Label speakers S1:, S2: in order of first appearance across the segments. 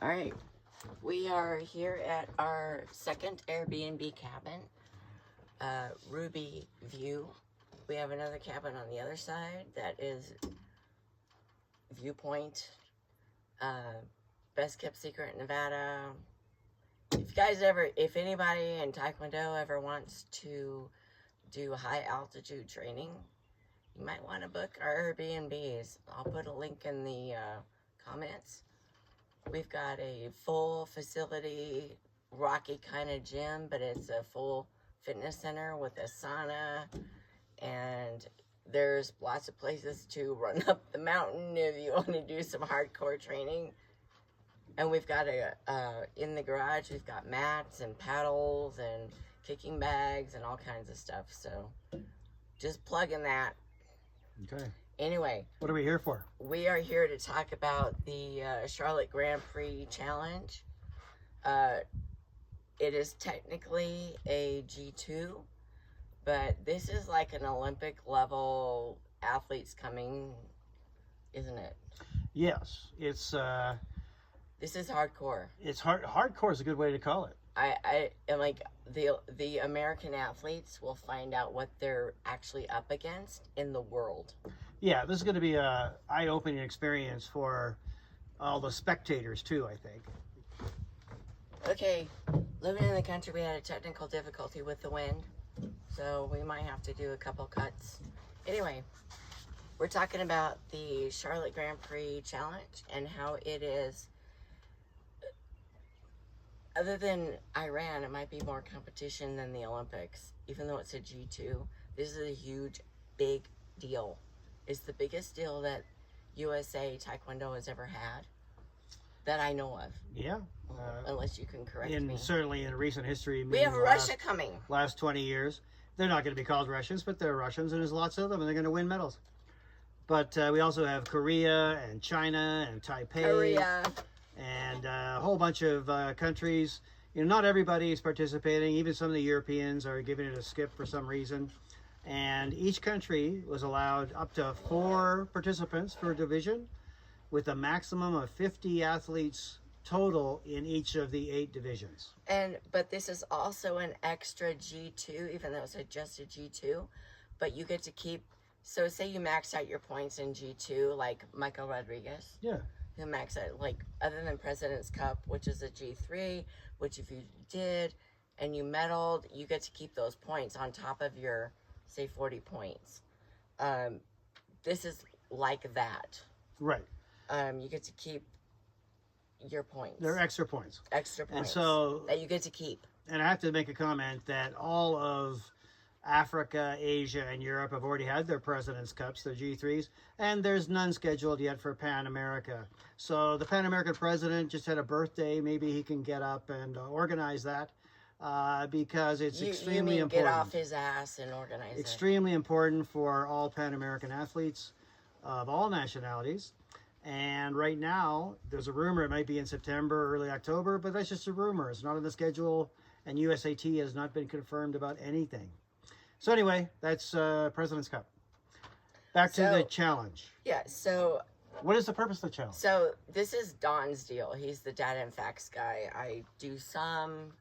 S1: All right, we are here at our second Airbnb cabin, Ruby View. We have another cabin on the other side that is Viewpoint, best kept secret in Nevada. If anybody in Taekwondo ever wants to do high altitude training, you might want to book our Airbnbs. I'll put a link in the comments. We've got a full facility, rocky kind of gym, but it's a full fitness center with a sauna, and there's lots of places to run up the mountain if you want to do some hardcore training. And we've got in the garage, we've got mats and paddles and kicking bags and all kinds of stuff. So just plug in that.
S2: Okay.
S1: Anyway.
S2: What are we here for?
S1: We are here to talk about the Charolette Grand Prix Challenge. It is technically a G2, but this is like an Olympic level athletes coming, isn't it?
S2: Yes. It's
S1: this is hardcore.
S2: It's hardcore is a good way to call it.
S1: I am like the American athletes will find out what they're actually up against in the world.
S2: Yeah, this is going to be a eye-opening experience for all the spectators too, I think.
S1: Okay, living in the country, we had a technical difficulty with the wind, so we might have to do a couple cuts. Anyway, we're talking about the Charolette Grand Prix Challenge and how it is. Other than Iran, it might be more competition than the Olympics. Even though it's a G2, this is a huge, big deal. It's the biggest deal that USA Taekwondo has ever had, that I know of.
S2: Yeah.
S1: Unless you can correct me.
S2: Certainly in recent history.
S1: We have Russia coming.
S2: Last 20 years. They're not going to be called Russians, but they're Russians, and there's lots of them, and they're going to win medals. But we also have Korea and China and Taipei.
S1: Korea.
S2: And a whole bunch of countries. You know, not everybody is participating. Even some of the Europeans are giving it a skip for some reason. And each country was allowed up to 4 participants per division, with a maximum of 50 athletes total in each of the 8 divisions.
S1: But this is also an extra G2, even though it's just a G2. But you get to keep. So say you max out your points in G2, like Michael Rodriguez.
S2: Yeah.
S1: Who max out, like, other than President's Cup, which is a G3, which if you did and you medaled, you get to keep those points on top of your, say, 40 points. This is like that.
S2: Right.
S1: You get to keep your points.
S2: They're extra points.
S1: Extra points.
S2: And so
S1: that you get to keep.
S2: And I have to make a comment that all of Africa, Asia, and Europe have already had their President's Cups, their G3s, and there's none scheduled yet for Pan America. So the Pan American president just had a birthday. Maybe he can get up and organize that because it's extremely important.
S1: Get off his ass and organize it.
S2: Extremely important for all Pan American athletes of all nationalities. And right now, there's a rumor it might be in September, early October, but that's just a rumor. It's not on the schedule, and USAT has not been confirmed about anything. So anyway, that's President's Cup. Back to the challenge.
S1: Yeah, so...
S2: What is the purpose of the challenge?
S1: So this is Don's deal. He's the data and facts guy. I do some,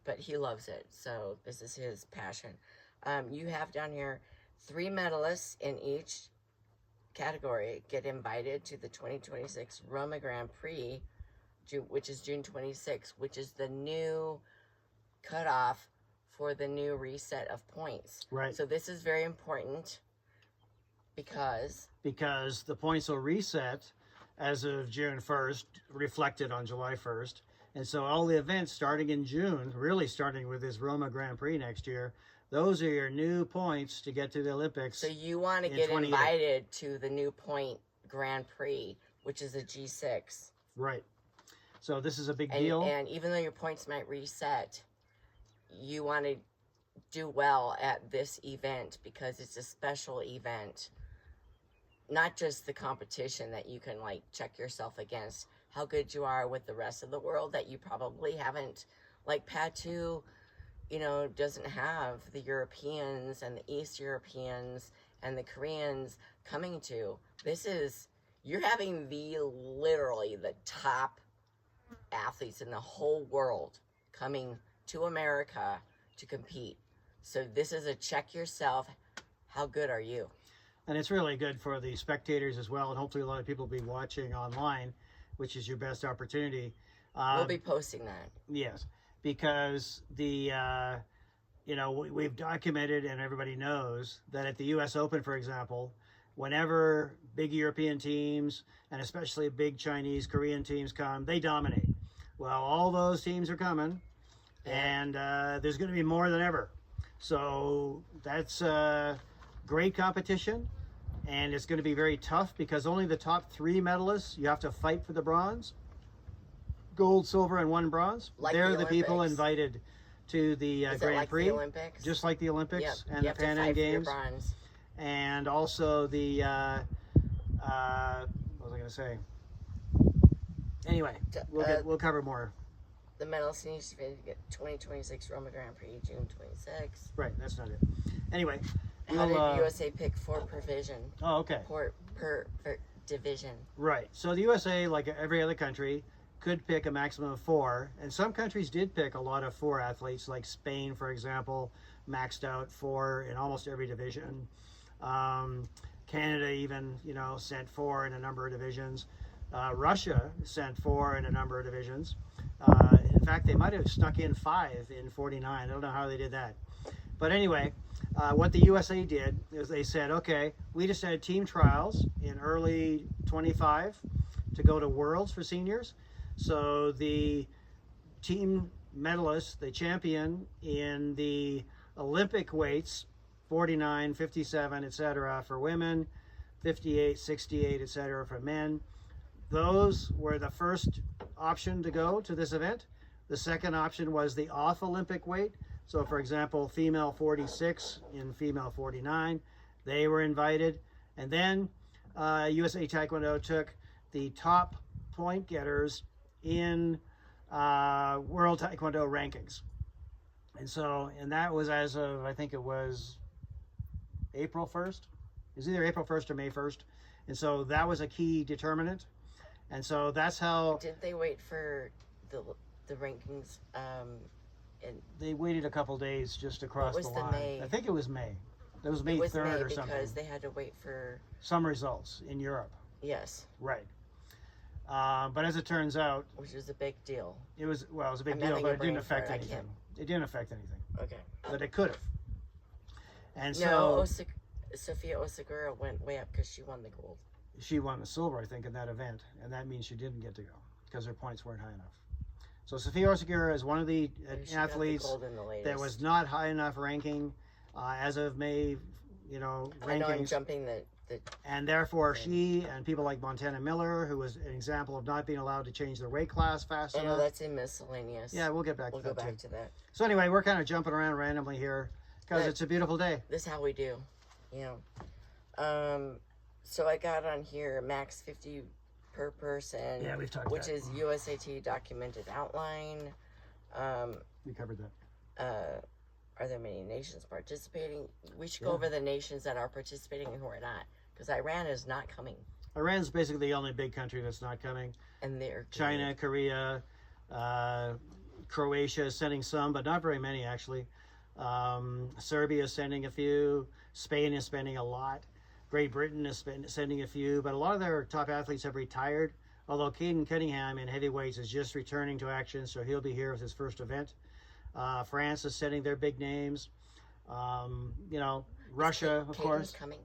S1: but he loves it. So this is his passion. You have down here 3 medalists in each category get invited to the 2026 Roma Grand Prix, which is June 26th, which is the new cutoff for the new reset of points.
S2: Right.
S1: So this is very important because
S2: the points will reset as of June 1st, reflected on July 1st. And so all the events starting in June, really starting with this Roma Grand Prix next year, those are your new points to get to the Olympics.
S1: So you want to get invited to the new point Grand Prix, which is a G6.
S2: Right. So this is a big deal.
S1: And even though your points might reset, you want to do well at this event because it's a special event. Not just the competition that you can like check yourself against how good you are with the rest of the world that you probably haven't, like Patu, you know, doesn't have the Europeans and the East Europeans and the Koreans coming to. This is, you're having literally the top athletes in the whole world coming to America to compete. So this is a check yourself. How good are you?
S2: And it's really good for the spectators as well, and hopefully a lot of people will be watching online, which is your best opportunity.
S1: We'll be posting that.
S2: Yes, because the we've documented and everybody knows that at the U.S. Open, for example, whenever big European teams and especially big Chinese, Korean teams come, they dominate. Well, all those teams are coming, and there's going to be more than ever. So that's great competition, and it's going to be very tough because only the top 3 medalists, you have to fight for the bronze. Gold, silver, and 1 bronze.
S1: Like
S2: They're
S1: the
S2: the people
S1: Olympics.
S2: Invited to the
S1: Is it
S2: Grand
S1: like
S2: Prix,
S1: the Olympics?
S2: just like the Olympics
S1: Yep.
S2: and
S1: You
S2: the
S1: have to
S2: Pan Am
S1: fight for your
S2: Games,
S1: bronze.
S2: and also the what was I going to say? Anyway, we'll cover more.
S1: The medals needs to be 2026 Roma Grand Prix, June 26th.
S2: Right, that's not it. Anyway,
S1: How did USA pick for provision?
S2: Oh, okay.
S1: Per division.
S2: Right. So the USA, like every other country, could pick a maximum of 4, and some countries did pick a lot of 4 athletes, like Spain, for example, maxed out 4 in almost every division. Canada even, sent 4 in a number of divisions. Russia sent 4 in a number of divisions. In fact, they might have snuck in 5 in 49. I don't know how they did that. But anyway, what the USA did is they said, okay, we just had team trials in early 25 to go to Worlds for seniors. So the team medalist, the champion in the Olympic weights, 49, 57, etc. for women, 58, 68, etc. for men. Those were the first option to go to this event. The second option was the off Olympic weight. So for example, female 46 and female 49, they were invited. And then USA Taekwondo took the top point getters in World Taekwondo rankings. And that was as of, I think it was April 1st. It was either April 1st or May 1st. And so that was a key determinant. And so that's how...
S1: Did they wait for the rankings?
S2: They waited a couple days just to cross the line.
S1: What was the May?
S2: I think it was May. It was May 3rd or something.
S1: Because they had to wait for...
S2: some results in Europe.
S1: Yes.
S2: Right. But as it turns out...
S1: Which was a big deal.
S2: It was a big deal, but it didn't affect anything. It didn't affect anything.
S1: Okay.
S2: But it could have. And
S1: no,
S2: so...
S1: Sophia Osagura went way up because she won the gold.
S2: She won the silver, I think, in that event. And that means she didn't get to go because her points weren't high enough. So Sophia Osagura is one of the athletes that was not high enough ranking as of May, rankings.
S1: I know I'm jumping the
S2: and therefore she and people like Montana Miller, who was an example of not being allowed to change their weight class fast enough.
S1: I know that's in miscellaneous.
S2: Yeah, we'll get back to that.
S1: We'll go back to that.
S2: So anyway, we're kind of jumping around randomly here because it's a beautiful day.
S1: This is how we do, So I got on here max 50 per person.
S2: Yeah, we've talked
S1: which
S2: that.
S1: is USAT documented outline.
S2: We covered that.
S1: Are there many nations participating? We should go over the nations that are participating and who are not, because Iran is not coming.
S2: Iran's basically the only big country that's not coming.
S1: And they're
S2: China, Korea, Croatia is sending some, but not very many actually. Serbia is sending a few. Spain is spending a lot. Great Britain is sending a few, but a lot of their top athletes have retired. Although Caden Cunningham in heavyweights is just returning to action, so he'll be here with his first event. France is sending their big names. Russia, of course.
S1: Coming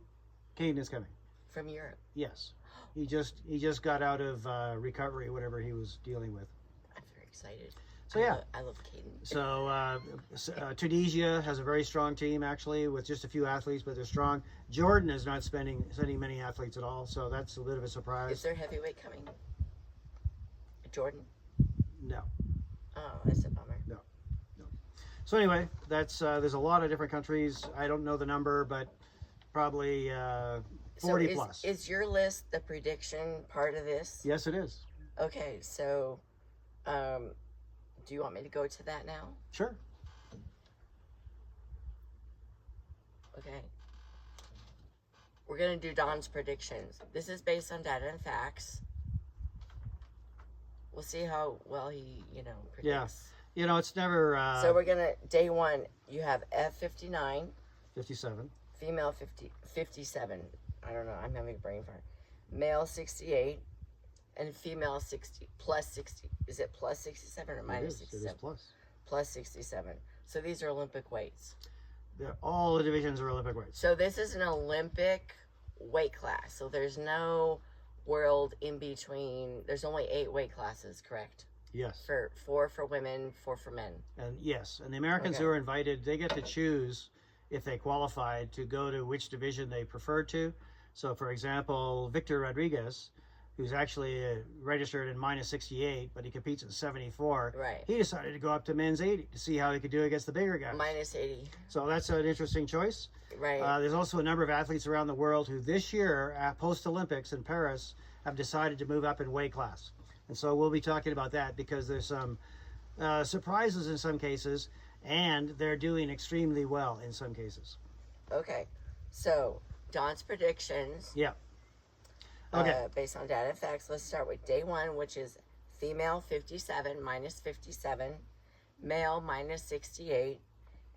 S2: Caden is coming
S1: from Europe.
S2: Yes, he just got out of recovery, whatever he was dealing with.
S1: I'm very excited.
S2: So yeah,
S1: I love Caden.
S2: So Tunisia has a very strong team actually, with just a few athletes, but they're strong. Jordan is not sending many athletes at all, so that's a bit of a surprise.
S1: Is there heavyweight coming? Jordan?
S2: No.
S1: Oh, that's a bummer.
S2: No. So anyway, that's there's a lot of different countries. I don't know the number, but probably 40 plus.
S1: Is your list the prediction part of this?
S2: Yes, it is.
S1: Okay, so do you want me to go to that now?
S2: Sure.
S1: Okay. We're going to do Don's predictions. This is based on data and facts. We'll see how well he, predicts.
S2: Yeah. It's never...
S1: So we're going to, day 1, you have F59.
S2: 57.
S1: Female 57. I don't know. I'm having a brain fart. Male 68. And female 60. Plus 60. Is it plus 67 or minus 67?
S2: It is plus.
S1: Plus 67. So these are Olympic weights.
S2: All the divisions are Olympic weights.
S1: So this is an Olympic weight class. So there's no world in between. There's only 8 weight classes, correct?
S2: Yes.
S1: 4 for women, 4 for men.
S2: And yes, and the Americans who are invited, they get to choose if they qualified to go to which division they prefer to. So, for example, Victor Rodriguez, who's actually registered in minus 68, but he competes in 74.
S1: Right.
S2: He decided to go up to men's 80 to see how he could do against the bigger guys.
S1: Minus 80.
S2: So that's an interesting choice.
S1: Right.
S2: There's also a number of athletes around the world who this year, post-Olympics in Paris, have decided to move up in weight class. And so we'll be talking about that because there's some surprises in some cases, and they're doing extremely well in some cases.
S1: Okay. So, Don's predictions.
S2: Yeah. Okay.
S1: Based on data and facts, let's start with day 1, which is female 57 minus 57, male minus 68,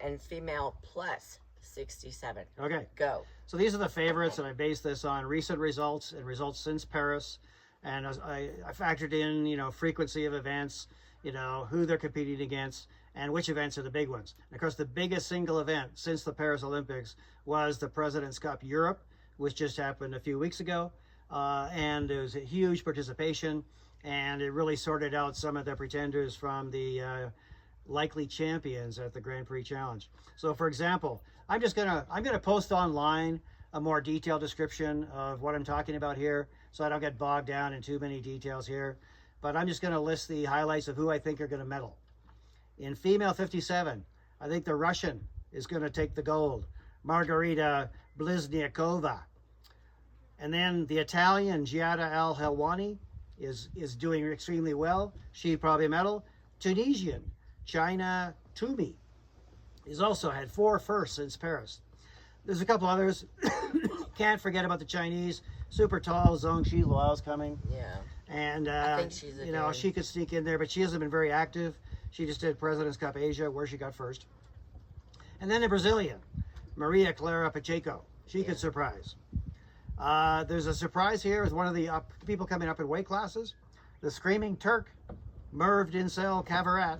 S1: and female plus 67.
S2: Okay.
S1: Go.
S2: So these are the favorites, and I based this on recent results and results since Paris. And I factored in, frequency of events, who they're competing against, and which events are the big ones. And of course, the biggest single event since the Paris Olympics was the President's Cup Europe, which just happened a few weeks ago. And there was a huge participation, and it really sorted out some of the pretenders from the likely champions at the Grand Prix Challenge. So, for example, I'm gonna post online a more detailed description of what I'm talking about here, so I don't get bogged down in too many details here. But I'm just going to list the highlights of who I think are going to medal. In female 57, I think the Russian is going to take the gold, Margarita Blizniakova. And then the Italian Giada Al-Helwani is doing extremely well. She'd probably medal. Tunisian China Toumi has also had 4 firsts since Paris. There's a couple others. Can't forget about the Chinese. Super tall Zhong Xiluo's coming.
S1: Yeah.
S2: And,
S1: I think she's
S2: she could sneak in there, but she hasn't been very active. She just did President's Cup Asia, where she got first. And then the Brazilian, Maria Clara Pacheco. She could surprise. There's a surprise here with one of the people coming up in weight classes. The Screaming Turk, Merv Dinsel Cavarat,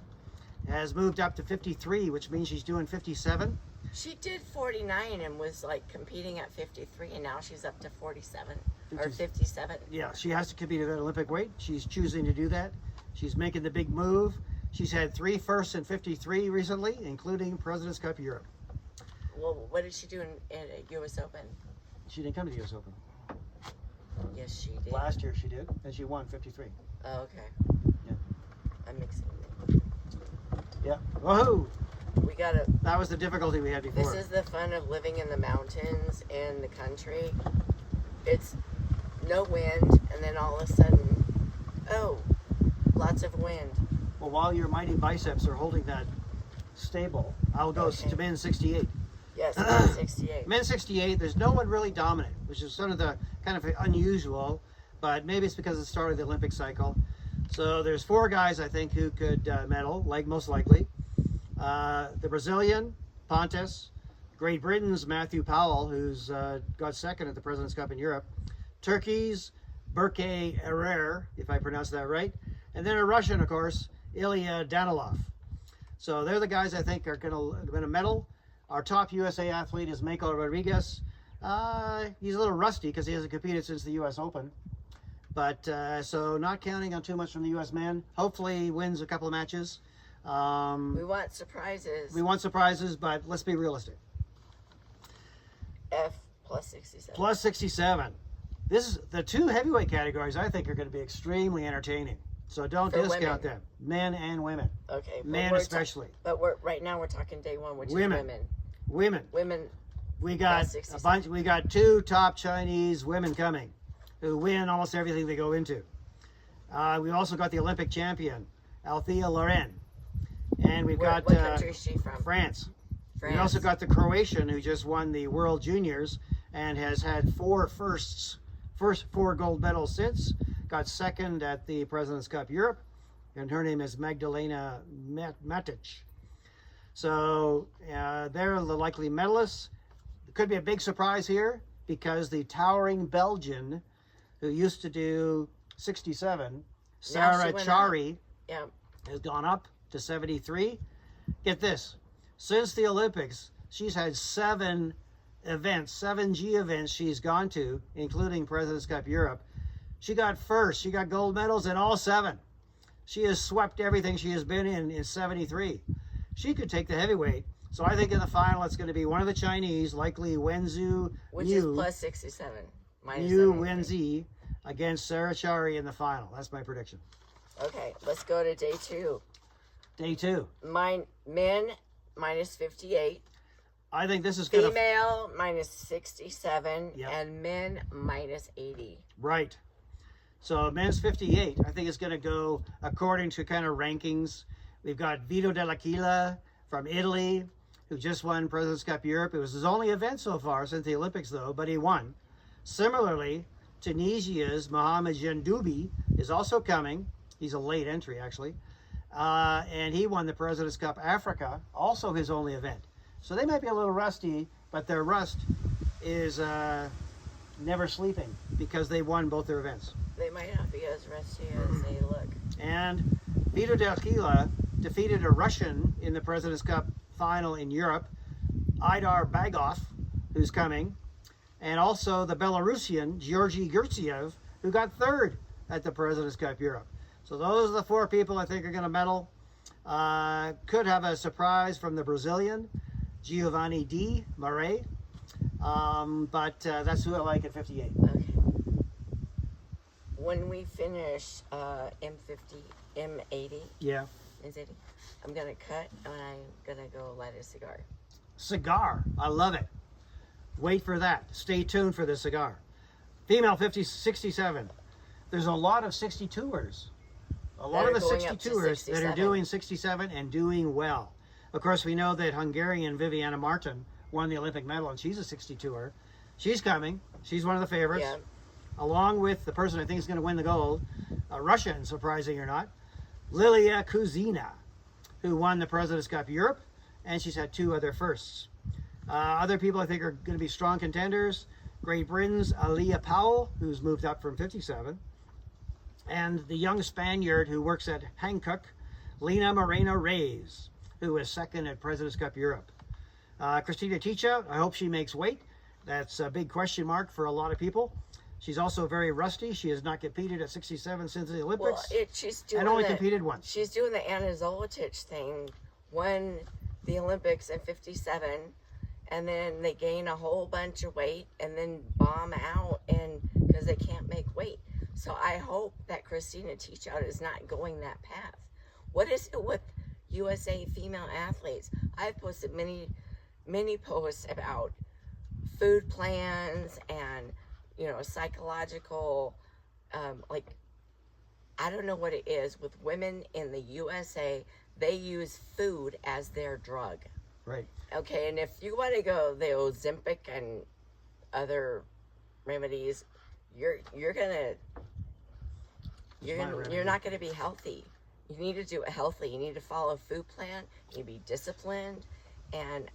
S2: has moved up to 53, which means she's doing 57.
S1: She did 49 and was competing at 53, and now she's up to 47 or 57.
S2: Yeah, she has to compete at Olympic weight. She's choosing to do that. She's making the big move. She's had 3 firsts in 53 recently, including President's Cup Europe.
S1: Well, what did she do in U.S. Open?
S2: She didn't come to the U.S. Open.
S1: Yes, she did.
S2: Last year she did, and she won 53.
S1: Oh, okay.
S2: Yeah.
S1: I'm mixing it.
S2: Yeah. Woohoo! That was the difficulty we had before.
S1: This is the fun of living in the mountains and the country. It's no wind, and then all of a sudden, lots of wind.
S2: Well, while your mighty biceps are holding that stable, I'll go to men's 68.
S1: Yes, men's 68.
S2: Men's 68, there's no one really dominant, which is sort of the kind of unusual, but maybe it's because it's the start of the Olympic cycle. So there's 4 guys, I think, who could medal, most likely. The Brazilian, Pontes. Great Britain's Matthew Powell, who's got second at the President's Cup in Europe. Turkey's Berke Erer, if I pronounce that right. And then a Russian, of course, Ilya Danilov. So they're the guys I think are going to medal. Our top USA athlete is Mako Rodriguez. He's a little rusty because he hasn't competed since the U.S. Open. But so not counting on too much from the U.S. men. Hopefully he wins a couple of matches.
S1: We want surprises.
S2: We want surprises, but let's be realistic.
S1: F plus 67.
S2: Plus 67. This is the 2 heavyweight categories I think are going to be extremely entertaining. So don't discount them. Men and women.
S1: Okay.
S2: Men especially.
S1: But right now we're talking day 1, which
S2: women.
S1: is
S2: women.
S1: Women.
S2: We got a bunch. We got 2 top Chinese women coming, who win almost everything they go into. We also got the Olympic champion, Althea Loren, and we've got
S1: what country is she from?
S2: France. We also got the Croatian who just won the World Juniors and has had 4 firsts, first 4 gold medals since. got second at the President's Cup Europe, and her name is Magdalena Matic. So they're the likely medalists. Could be a big surprise here because the towering Belgian who used to do 67, Sarah Chari, has gone up to 73. Get this, since the Olympics, she's had 7 events, 7 G events she's gone to, including President's Cup Europe. She got first, she got gold medals in all 7. She has swept everything she has been in 73. She could take the heavyweight. So I think in the final it's going to be one of the Chinese, likely Wenzhou
S1: Which
S2: Niu,
S1: is plus 67.
S2: Niu Wenzi against Sarah Chari in the final. That's my prediction.
S1: Okay, let's go to day 2.
S2: Day 2.
S1: Men minus 58.
S2: I think this is going to...
S1: Female minus 67.
S2: Yep.
S1: And men minus 80.
S2: Right. So men's 58, I think it's going to go according to kind of rankings. We've got Vito Dell'Aquila from Italy, who just won President's Cup Europe. It was his only event so far since the Olympics, though, but he won. Similarly, Tunisia's Mohamed Jendoubi is also coming. He's a late entry, actually. And he won the President's Cup Africa, also his only event. So they might be a little rusty, but their rust is never sleeping because they won both their events.
S1: They might not be as rusty as they look.
S2: And Vito Dell'Aquila defeated a Russian in the President's Cup final in Europe, Idar Bagov, who's coming, and also the Belarusian Georgy Gurtsev, who got third at the President's Cup Europe. So those are the 4 people I think are going to medal. Could have a surprise from the Brazilian, Giovanni Di Marais, but that's who I like at 58.
S1: Okay. When we finish M80,
S2: Yeah.
S1: is it? I'm going to cut and I'm going to go light a cigar.
S2: Cigar. I love it. Wait for that. Stay tuned for the cigar. Female 67. There's a lot of 62ers. A lot of the 62ers that are doing 67 and doing well. Of course, we know that Hungarian Viviana Martin won the Olympic medal, and she's a 62er. She's coming. She's one of the favorites.
S1: Yeah.
S2: Along with the person I think is going to win the gold, a Russian, surprising or not, Lilia Kuzina, who won the President's Cup Europe, and she's had 2 other firsts. Other people I think are going to be strong contenders. Great Britain's Aliyah Powell, who's moved up from 57. And the young Spaniard who works at Hankook, Lina Moreno Reyes, who is second at President's Cup Europe. Christina Ticha, I hope she makes weight. That's a big question mark for a lot of people. She's also very rusty. She has not competed at 67 since the Olympics.
S1: Well, she's doing
S2: and only competed once.
S1: She's doing the Anna Zolotich thing. Won the Olympics in 57, and then they gain a whole bunch of weight and then bomb out and because they can't make weight. So I hope that Christina Teachout is not going that path. What is it with USA female athletes? I've posted many posts about food plans and psychological, I don't know what it is with women in the USA. They use food as their drug.
S2: Right.
S1: Okay, and if you want to go the Ozempic and other remedies, you're not gonna be healthy. You need to do it healthy. You need to follow a food plan. You need to be disciplined. And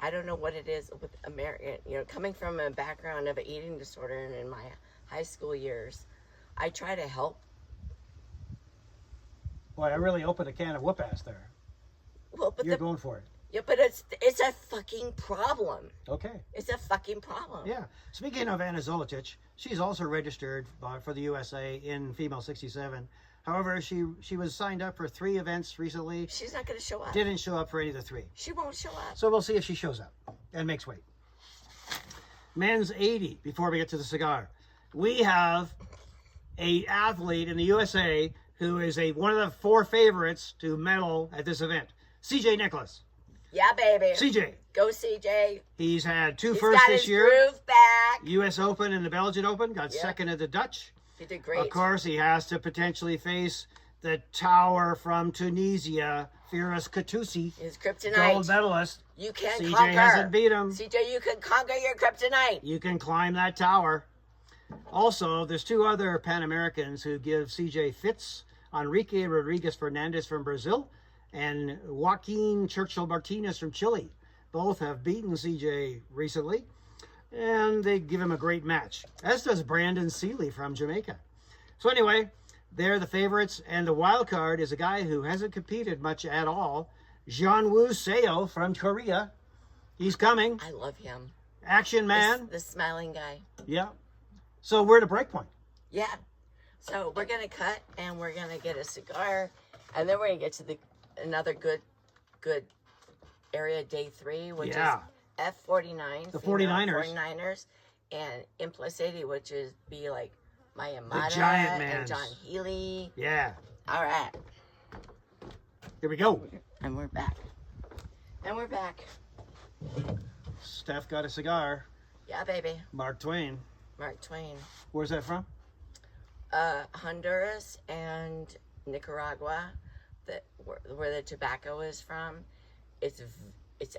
S1: I don't know what it is with American, coming from a background of an eating disorder and in my high school years, I try to help.
S2: Boy, I really opened a can of whoop ass there.
S1: Well, but
S2: you're going for it.
S1: Yeah, but it's a fucking problem.
S2: Okay.
S1: It's a fucking problem.
S2: Yeah. Speaking of Anna Zolotich, she's also registered for the USA in female 67. However, she was signed up for 3 events recently.
S1: She's not going to show up.
S2: Didn't show up for any of the 3.
S1: She won't show up.
S2: So we'll see if she shows up and makes weight. Men's 80, before we get to the cigar. We have a athlete in the USA who is one of the 4 favorites to medal at this event. CJ Nicholas.
S1: Yeah, baby.
S2: CJ.
S1: Go, CJ.
S2: He's had 2 firsts this year.
S1: He's got his groove back.
S2: U.S. Open and the Belgian Open. Got second at the Dutch.
S1: He did great.
S2: Of course, he has to potentially face the tower from Tunisia, Firas Katoussi.
S1: His kryptonite.
S2: Gold medalist.
S1: You can
S2: CJ
S1: conquer.
S2: hasn't beat him.
S1: CJ, you can conquer your kryptonite.
S2: You can climb that tower. Also, there's two other Pan Americans who give CJ fits: Enrique Rodriguez Fernandez from Brazil and Joaquin Churchill Martinez from Chile. Both have beaten CJ recently, and they give him a great match, as does Brandon Seeley from Jamaica. So anyway, they're the favorites, and the wild card is a guy who hasn't competed much at all, Jeonwoo Seo from Korea. He's coming.
S1: I love him.
S2: Action man.
S1: The smiling guy.
S2: Yeah. So we're at a break point.
S1: Yeah. So we're going to cut, and we're going to get a cigar, and then we're going to get to another good area, day 3, which is F49.
S2: The 49ers.
S1: 49ers. And M plus 80, which is be like Maya
S2: The
S1: Mata
S2: giant man.
S1: and John Healy.
S2: Yeah.
S1: All right.
S2: Here we go.
S1: And we're back.
S2: Steph got a cigar.
S1: Yeah, baby.
S2: Mark Twain.
S1: Mark Twain.
S2: Where's that from?
S1: Honduras and Nicaragua, where the tobacco is from. It's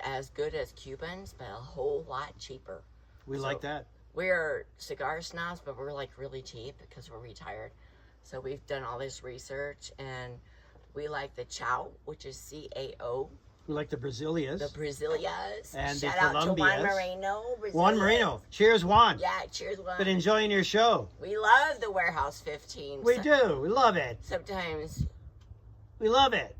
S1: as good as Cubans, but a whole lot cheaper.
S2: We like that.
S1: We're cigar snobs, but we're like really cheap because we're retired. So we've done all this research, and we like the Chow, which is CAO.
S2: We like the Brazilias.
S1: The Brazilias.
S2: And
S1: Shout
S2: the
S1: out to Juan
S2: Colombias.
S1: Moreno.
S2: Juan Moreno. Cheers, Juan.
S1: Yeah, cheers, Juan.
S2: Been enjoying your show.
S1: We love the Warehouse 15.
S2: We do. We love it.
S1: Sometimes.
S2: We love it.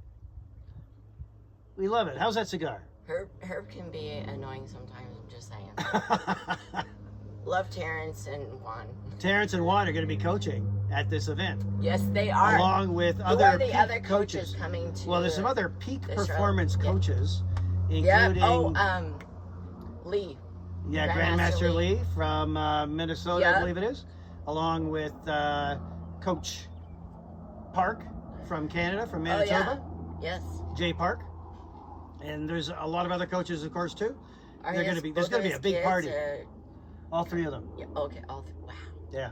S2: We love it. How's that cigar?
S1: Herb can be annoying sometimes, I'm just saying. Love Terrence and Juan.
S2: Terrence and Juan are going to be coaching at this event.
S1: Yes, they are.
S2: Along with
S1: Who
S2: other
S1: are the
S2: peak
S1: other coaches coming to?
S2: Well, there's some other peak
S1: the
S2: performance
S1: show?
S2: coaches,
S1: Yeah.
S2: including
S1: Lee.
S2: yeah, Grandmaster Lee from Minnesota,
S1: Yep.
S2: I believe it is, along with Coach Park from Canada, from Manitoba,
S1: Yes.
S2: Jay Park, and there's a lot of other coaches, of course, too.
S1: Are
S2: There's going to be a big party. All three of them.
S1: Yeah, okay. Wow.
S2: Yeah.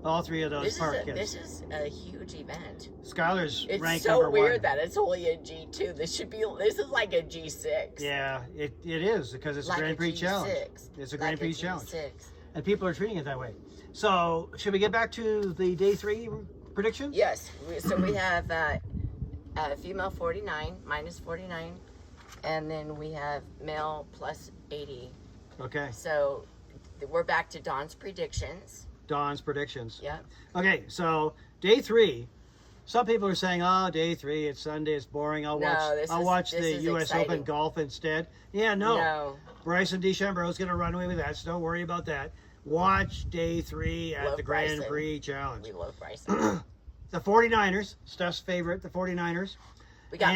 S2: All three of those Park kids.
S1: This is a huge event.
S2: Skylar's
S1: It's
S2: ranked
S1: so
S2: number
S1: weird
S2: one.
S1: that it's only a G2. This is like a G6.
S2: Yeah, it is because it's
S1: Like
S2: a Grand Prix
S1: G6.
S2: challenge. It's a Grand Prix challenge.
S1: G6.
S2: And people are treating it that way. So, should we get back to the day 3 predictions?
S1: Yes. So we have female 49, minus 49. And then we have male plus 80.
S2: Okay.
S1: So we're back to Dawn's predictions.
S2: Dawn's predictions.
S1: Yep.
S2: Okay, so day 3. Some people are saying, "Oh, day 3, it's Sunday, it's boring. I'll watch the U.S.
S1: exciting.
S2: Open golf instead." Yeah, no. Bryson DeChambeau is going to run away with that, so don't worry about that. Watch day 3 at
S1: Love
S2: the Grand
S1: Bryson.
S2: Prix challenge.
S1: We love Bryson.
S2: The 49ers, Steph's favorite, the 49ers.
S1: We got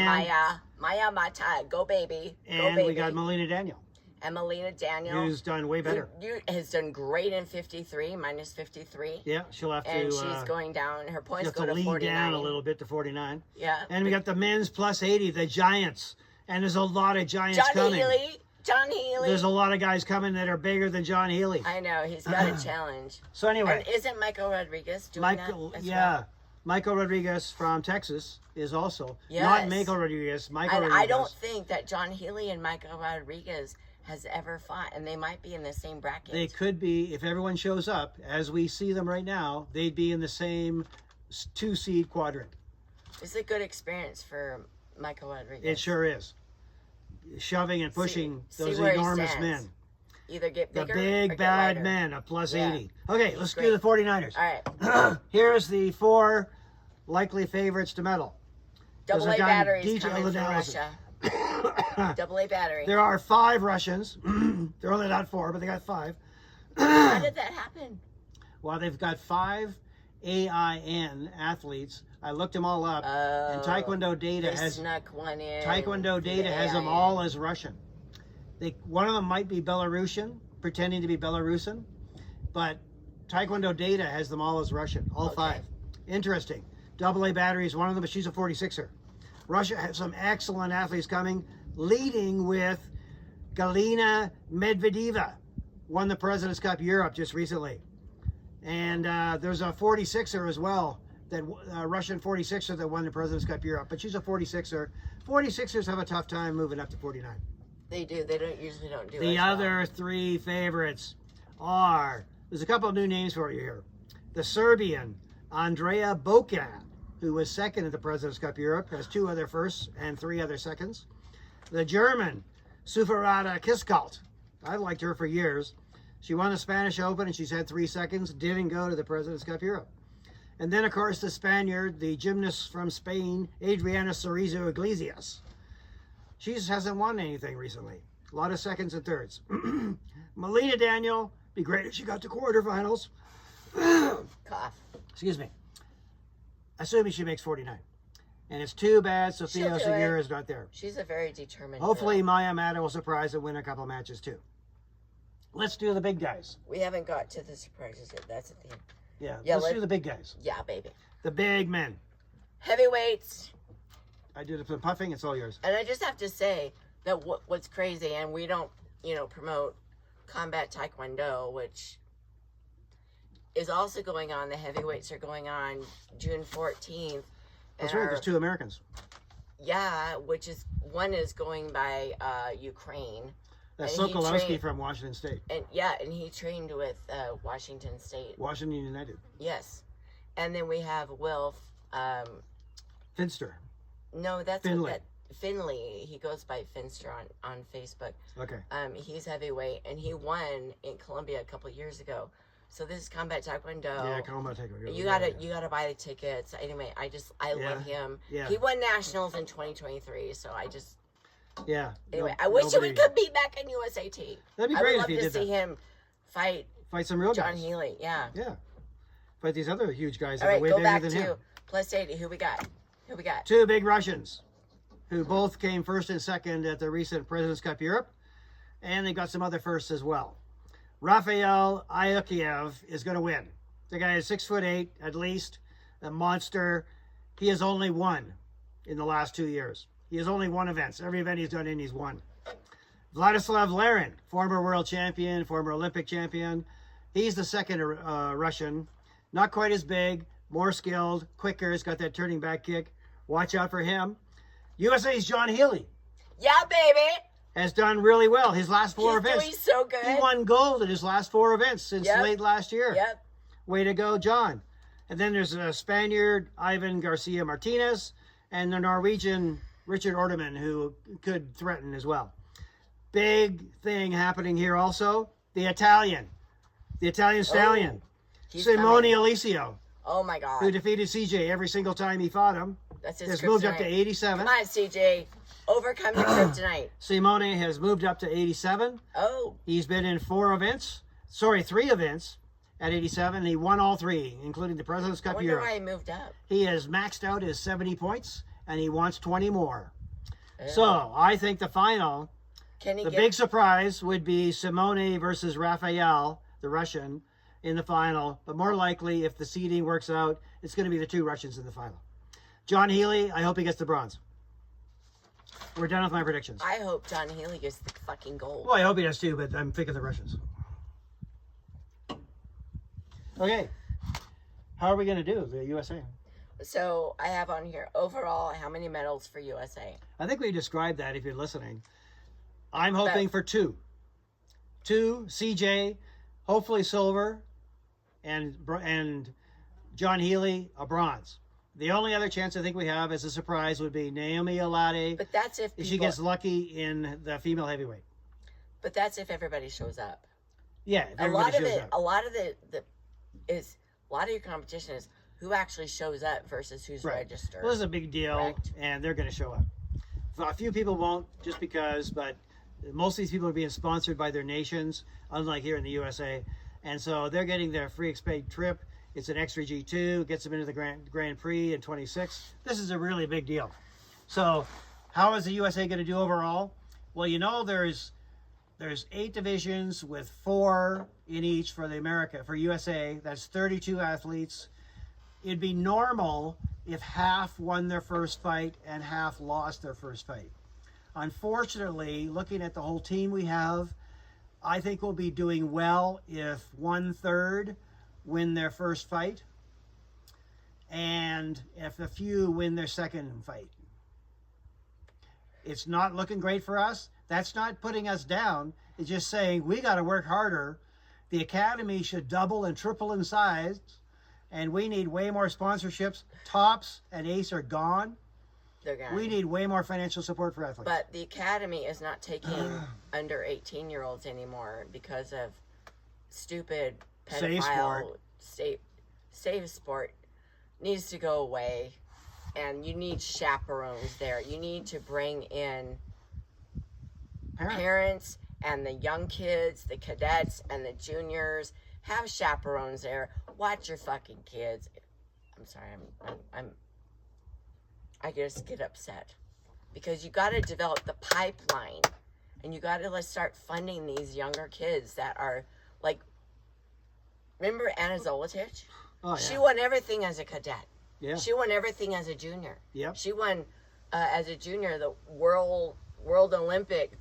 S1: Maya Mata, go baby, go
S2: And
S1: baby.
S2: we got Melina Daniel,
S1: and Melina Daniel,
S2: who's done way better.
S1: who has done great in 53, minus 53.
S2: Yeah, she'll have to.
S1: And she's going down. Her
S2: she'll
S1: points
S2: have
S1: go
S2: to
S1: to
S2: lean
S1: 49.
S2: down a little bit to 49.
S1: Yeah.
S2: And we got the men's plus 80, the Giants. And there's a lot of Giants
S1: John
S2: coming.
S1: John Healy.
S2: There's a lot of guys coming that are bigger than John Healy.
S1: I know, he's got a challenge.
S2: So anyway.
S1: And isn't Michael Rodriguez doing
S2: Michael,
S1: that as
S2: yeah.
S1: well?
S2: Michael Rodriguez from Texas is also.
S1: Yes.
S2: Not Michael Rodriguez. Michael
S1: And
S2: Rodriguez.
S1: I don't think that John Healy and Michael Rodriguez has ever fought, and they might be in the same bracket.
S2: They could be, if everyone shows up, as we see them right now, they'd be in the same 2-seed quadrant.
S1: It's a good experience for Michael Rodriguez.
S2: It sure is. Shoving and pushing those
S1: where he
S2: enormous
S1: stands.
S2: men.
S1: Either get
S2: The
S1: bigger or
S2: big
S1: get
S2: bad
S1: lighter.
S2: men of plus
S1: Yeah.
S2: 80. Okay, let's
S1: great.
S2: do the 49ers.
S1: All right.
S2: Here's the 4 likely favorites to medal.
S1: Double
S2: There's
S1: A
S2: a guy,
S1: batteries
S2: DJ
S1: coming from
S2: Ladowski.
S1: Russia. Double A battery.
S2: There are 5 Russians. They're only not 4, but they got 5.
S1: How did that happen?
S2: Well, they've got 5 AIN athletes. I looked them all up, and Taekwondo Data
S1: They
S2: has
S1: snuck one in.
S2: Taekwondo Data has them all as Russian. One of them might be Belarusian, pretending to be Belarusian, but Taekwondo Data has them all as Russian, all 5. Interesting. Double A battery is one of them, but she's a 46er. Russia has some excellent athletes coming, leading with Galina Medvedeva, won the President's Cup Europe just recently. And there's a 46er as well, that Russian 46er that won the President's Cup Europe, but she's a 46er. 46ers have a tough time moving up to 49.
S1: They do. They usually don't do
S2: The
S1: as well.
S2: other 3 favorites are There's a couple of new names for you here. The Serbian, Andrea Bocan, who was second at the President's Cup Europe, has 2 other firsts and 3 other seconds. The German, Sufarada Kiskalt. I've liked her for years. She won the Spanish Open and she's had 3 seconds, didn't go to the President's Cup Europe. And then, of course, the Spaniard, the gymnast from Spain, Adriana Cerezo Iglesias. She hasn't won anything recently. A lot of seconds and thirds. Melina Daniel, be great if she got to quarterfinals.
S1: Cough.
S2: Excuse me. Assuming she makes 49. And it's too bad Sofia Segura is not there.
S1: She's a very determined
S2: Hopefully
S1: girl.
S2: Maya Mata will surprise and win a couple of matches too. Let's do the big guys.
S1: We haven't got to the surprises yet. That's the thing.
S2: Yeah, let's do the big guys.
S1: Yeah, baby.
S2: The big men.
S1: Heavyweights.
S2: I do the puffing, it's all yours.
S1: And I just have to say that what's crazy, and we don't, promote combat taekwondo, which is also going on. The heavyweights are going on June 14th.
S2: That's right, there's 2 Americans.
S1: Yeah, which is, one is going by Ukraine.
S2: That's Sokolowski from Washington State.
S1: And he trained with Washington State.
S2: Washington United.
S1: Yes. And then we have Will
S2: Finster.
S1: No, that's
S2: Finley.
S1: Finley. He goes by Finster on Facebook.
S2: Okay.
S1: He's heavyweight, and he won in Colombia a couple years ago. So this is combat taekwondo.
S2: Yeah, combat taekwondo.
S1: You gotta buy the tickets. Anyway, I love him.
S2: Yeah.
S1: He won nationals in 2023. So I just.
S2: Yeah.
S1: Anyway, I wish we could be back in USAT.
S2: That'd be great if you did
S1: I would love to see him fight
S2: some real
S1: John
S2: guys.
S1: Healy. Yeah.
S2: Yeah. Fight these other huge guys
S1: All
S2: that
S1: right,
S2: are way
S1: go
S2: bigger
S1: back
S2: than
S1: to
S2: him.
S1: plus 80. Who we got?
S2: 2 big Russians who both came first and second at the recent President's Cup Europe, and they got some other firsts as well. Rafael Ayukiev is going to win. The guy is 6'8" at least, a monster. He has only won in the last 2 years. He has only won events. Every event he's done in, he's won. Vladislav Larin, former world champion, former Olympic champion. He's the second Russian. Not quite as big, more skilled, quicker. He's got that turning back kick. Watch out for him. USA's John Healy.
S1: Yeah, baby.
S2: Has done really well. His last 4 events.
S1: He's doing so good.
S2: He won gold in his last 4 events since late last year.
S1: Yep.
S2: Way to go, John. And then there's a Spaniard, Ivan Garcia Martinez, and the Norwegian, Richard Ordeman, who could threaten as well. Big thing happening here also. The Italian stallion, Simone Alisio,
S1: Oh my God.
S2: who defeated CJ every single time he fought him.
S1: That's his
S2: Has moved up to
S1: kryptonite.
S2: 87.
S1: Come on, CJ. Overcome your kryptonite.
S2: Simone has moved up to 87.
S1: Oh.
S2: He's been in 3 events at 87. He won all 3, including the President's
S1: I
S2: Cup
S1: wonder
S2: Europe.
S1: why he moved up.
S2: He has maxed out his 70 points, and he wants 20 more. So I think the final, the big surprise would be Simone versus Rafael, the Russian, in the final. But more likely, if the seeding works out, it's going to be the 2 Russians in the final. John Healy, I hope he gets the bronze. We're done with my predictions.
S1: I hope John Healy gets the fucking gold.
S2: Well, I hope he does too, but I'm thinking the Russians. Okay. How are we going to do, the USA?
S1: So I have on here, overall, how many medals for USA?
S2: I think we described that if you're listening. I'm hoping for 2. 2, CJ, hopefully silver, and John Healy, a bronze. The only other chance I think we have as a surprise would be Naomi Alade.
S1: But that's if
S2: she gets lucky in the female heavyweight.
S1: But that's if everybody shows up.
S2: Yeah, if
S1: a
S2: everybody
S1: lot of
S2: shows
S1: it,
S2: up.
S1: a lot of your competition is who actually shows up versus who's registered.
S2: Well, this is a big deal, and they're going to show up. A few people won't just because, but most of these people are being sponsored by their nations, unlike here in the USA. And so they're getting their free expaid trip. It's an extra G2, gets them into the Grand Prix in 26. This is a really big deal. So how is the USA going to do overall? Well, you know, there's 8 divisions with 4 in each for for USA. That's 32 athletes. It'd be normal if half won their first fight and half lost their first fight. Unfortunately, looking at the whole team we have, I think we'll be doing well if 1/3 win their first fight and if a few win their second fight. It's not looking great for us. That's not putting us down. It's just saying we got to work harder The academy should double and triple in size, and we need way more sponsorships. Tops and Ace are gone.
S1: They're gone.
S2: We need way more financial support for athletes.
S1: But the academy is not taking under 18-year-olds anymore because of stupid pedophile safe sport needs to go away, and you need chaperones there. You need to bring in parents and the young kids, the cadets and the juniors. Have chaperones there. Watch your fucking kids. I'm sorry, I just get upset because you got to develop the pipeline, and you got to let's start funding these younger kids that are like. Remember Anna Zolotich?
S2: Oh, yeah.
S1: She won everything as a cadet.
S2: Yeah.
S1: She won everything as a junior.
S2: Yep.
S1: She won as a junior the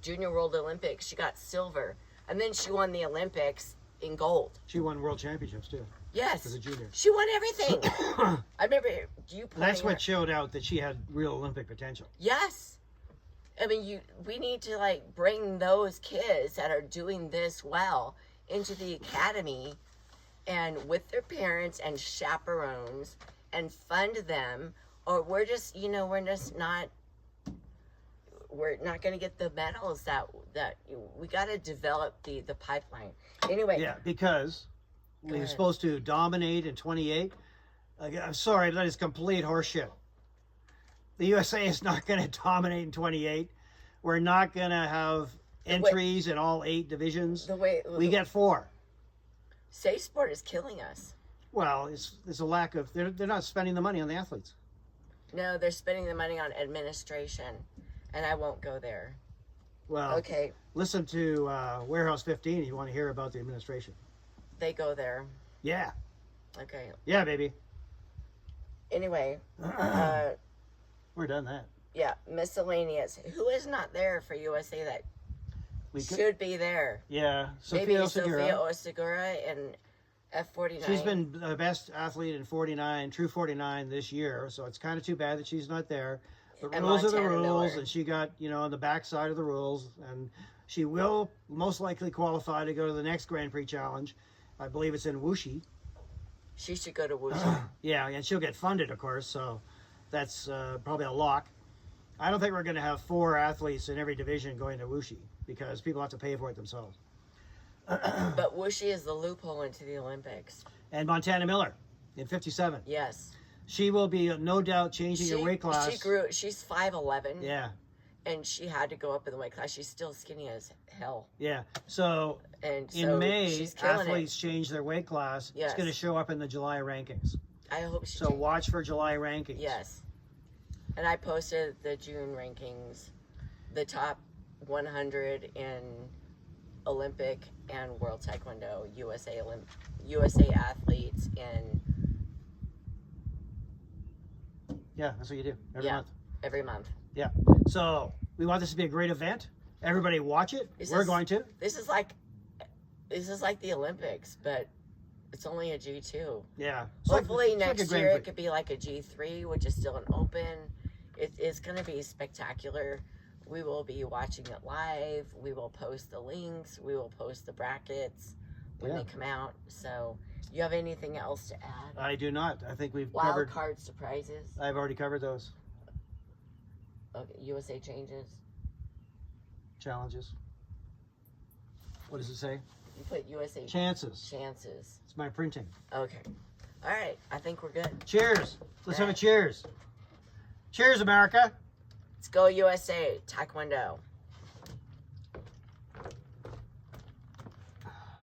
S1: Junior World Olympics. She got silver, and then she won the Olympics in gold.
S2: She won world championships too.
S1: Yes.
S2: As a junior.
S1: She won everything. I remember you playing
S2: That's what showed out that she had real Olympic potential.
S1: Yes. I mean, we need to like bring those kids that are doing this well into the academy, and with their parents and chaperones, and fund them, or we're not going to get the medals that we got to develop the pipeline. Anyway.
S2: Yeah, because we're supposed to dominate in 28. I'm sorry, that is complete horseshit. The USA is not going to dominate in 28. We're not going to have entries in all 8 divisions. We get 4.
S1: Safe sport is killing us.
S2: Well, there's a lack of. They're not spending the money on the athletes.
S1: No, they're spending the money on administration, and I won't go there.
S2: Well,
S1: okay.
S2: Listen to Warehouse 15 if you want to hear about the administration.
S1: They go there.
S2: Yeah.
S1: Okay.
S2: Yeah, baby.
S1: Anyway.
S2: We're done that.
S1: Yeah, miscellaneous. Who is not there for USA that should be there?
S2: Yeah,
S1: Maybe Sophia Osagura and F49.
S2: She's been the best athlete in 49, true 49 this year, so it's kind of too bad that she's not there. The rules are the rules, and she got, on the backside of the rules, and she will most likely qualify to go to the next Grand Prix challenge. I believe it's in Wuxi.
S1: She should go to Wuxi.
S2: Yeah, and she'll get funded, of course, so that's probably a lock. I don't think we're going to have 4 athletes in every division going to Wuxi because people have to pay for it themselves.
S1: But Wuxi is the loophole into the Olympics.
S2: And Montana Miller in 57.
S1: Yes.
S2: She will be no doubt changing her weight class.
S1: She's 5'11".
S2: Yeah.
S1: And she had to go up in the weight class. She's still skinny as hell.
S2: Yeah. So in May, athletes change their weight class.
S1: Yes.
S2: It's going to show up in the July rankings.
S1: I hope she
S2: So watch for July rankings.
S1: Yes. And I posted the June rankings, the top 100 in Olympic and World Taekwondo USA athletes in.
S2: Yeah, that's what you do every month.
S1: Every month.
S2: Yeah. So we want this to be a great event. Everybody watch it. We're going to.
S1: This is like the Olympics, but it's only a G2.
S2: Yeah.
S1: Hopefully next year it could be like a G3, which is still an open. It's going to be spectacular. We will be watching it live. We will post the links. We will post the brackets when they come out. So, you have anything else to add?
S2: I do not. I think we've
S1: covered.
S2: covered.
S1: Card surprises.
S2: I've already covered those.
S1: Okay, USA changes.
S2: Challenges. What does it say?
S1: You put USA
S2: chances.
S1: Chances.
S2: It's my printing.
S1: Okay. All right. I think we're good.
S2: Cheers. Let's have a cheers. Cheers, America.
S1: Let's go USA Taekwondo.